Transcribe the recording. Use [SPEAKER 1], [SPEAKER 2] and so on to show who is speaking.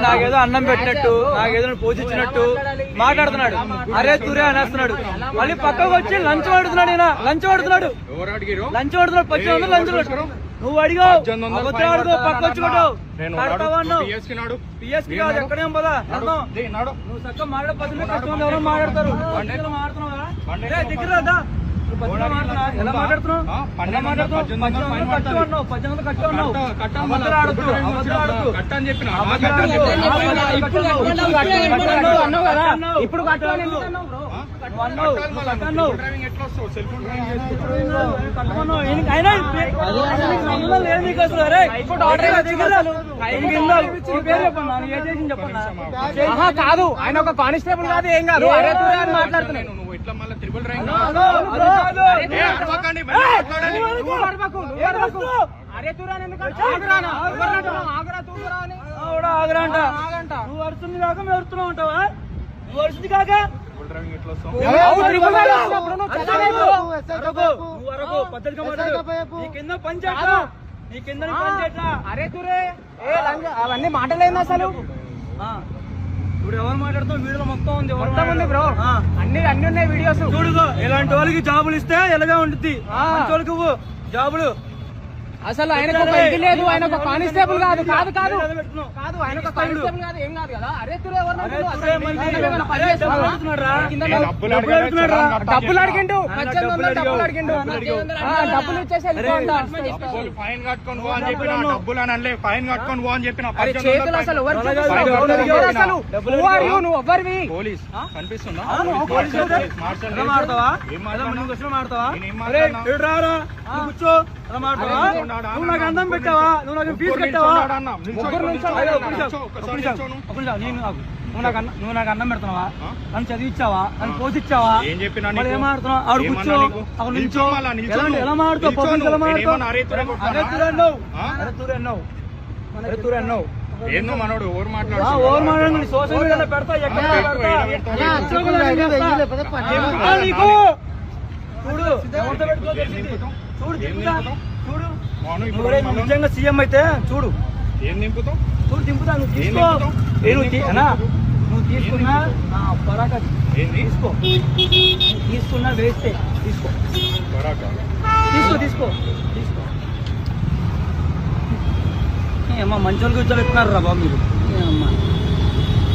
[SPEAKER 1] నాకేదో అన్నం పెట్టినట్టు నాకేదో పోషించినట్టు మాట్లాడుతున్నాడు. అరే తురే అనేస్తున్నాడు. మళ్ళీ పక్కకు వచ్చి లంచ్ పడుతున్నాడు. లంచ్ పడుతున్నాడు. పచ్చి లంచ్ నువ్వు అడిగావు పక్క వచ్చి కొట్టావు. పిఎస్కి కాదు ఎక్కడేం పదా నువ్వు చక్కగా మాట్లాడే పద్ధతి కష్టం ఎవరో మాట్లాడతారు. దగ్గర ఎలా మాట్లాడుతున్నావు? ఇప్పుడు
[SPEAKER 2] కాదు ఆయన ఒక కానిస్టేబుల్ కాదు ఏం కాదు మాట్లాడుతున్నాను.
[SPEAKER 1] నువ్వు అరుస్తుంది కాక మేము అరుస్తున్నావు ఉంటావా? నువ్వు అరుస్తుంది కాక నీ కింద
[SPEAKER 2] అరే తురే అవన్నీ మాటలేదు అసలు.
[SPEAKER 1] ఇప్పుడు ఎవరు మాట్లాడుతావు? వీడియో మొత్తం ఉంది
[SPEAKER 2] బ్రో. అన్ని ఉన్నాయి వీడియోస్.
[SPEAKER 1] చూడు ఇలాంటి వాళ్ళకి జాబులు ఇస్తే ఎలాగా ఉంటుంది. వాళ్ళకి జాబులు
[SPEAKER 2] అసలు ఆయన ఇది లేదు. ఆయన ఒక కానిస్టేబుల్ కాదు కాదు కాదు కాదు ఆయన ఒక కానిస్టేబుల్ కాదు ఏం కాదు కదా. అరే తురే డబ్బులు అడిగిండు. డబ్బులు అడిగిండు. డబ్బులు ఇచ్చేసి
[SPEAKER 3] ఫైన్ కట్టుకొని పో అని చెప్పిన. డబ్బులు అని ఫైన్ కట్టుకొని పో అని చెప్పిన.
[SPEAKER 2] చేతులు అసలు అసలు నువ్వు ఎవరివి?
[SPEAKER 3] పోలీస్ కనిపిస్తుందా?
[SPEAKER 1] కూర్చో. నువ్వు నాకు అన్నం పెట్టావా? నువ్వు నాకు ఫీజు కట్టావా? నువ్వు నాకు అన్నం పెడుతున్నావా? నన్ను చదివిచ్చావా? నన్ను పోషించావా?
[SPEAKER 3] ఏం చెప్పినా
[SPEAKER 1] ఏం మాడుతున్నావు? ఆడు కూర్చో. అక్కడ నిల్చో. ఎలా మాడుతావు? పబ్లిక్ ఎలా మాడుతావు?
[SPEAKER 3] ఏందో మనోడు ఓవర్ మాట్లాడు.
[SPEAKER 1] ఓవర్ మాట్లాడండి. సోషల్ మీడియాలో పెడతా. ఎక్కడ నీకు చూడు పెట్టుకో. చూడు చూడు నిజంగా సీఎం అయితే చూడు
[SPEAKER 3] ఏం దింపుతావు?
[SPEAKER 1] చూడు దింపుతా. నువ్వు తీసుకో. నువ్వు తీసుకున్నా పరాక తీసుకో. తీసుకున్నా వేస్తే తీసుకో. తీసుకో ఏమ్మా మంచి వాళ్ళకి ఉద్యోగాలు ఇస్తున్నారు రా బాబు మీరు.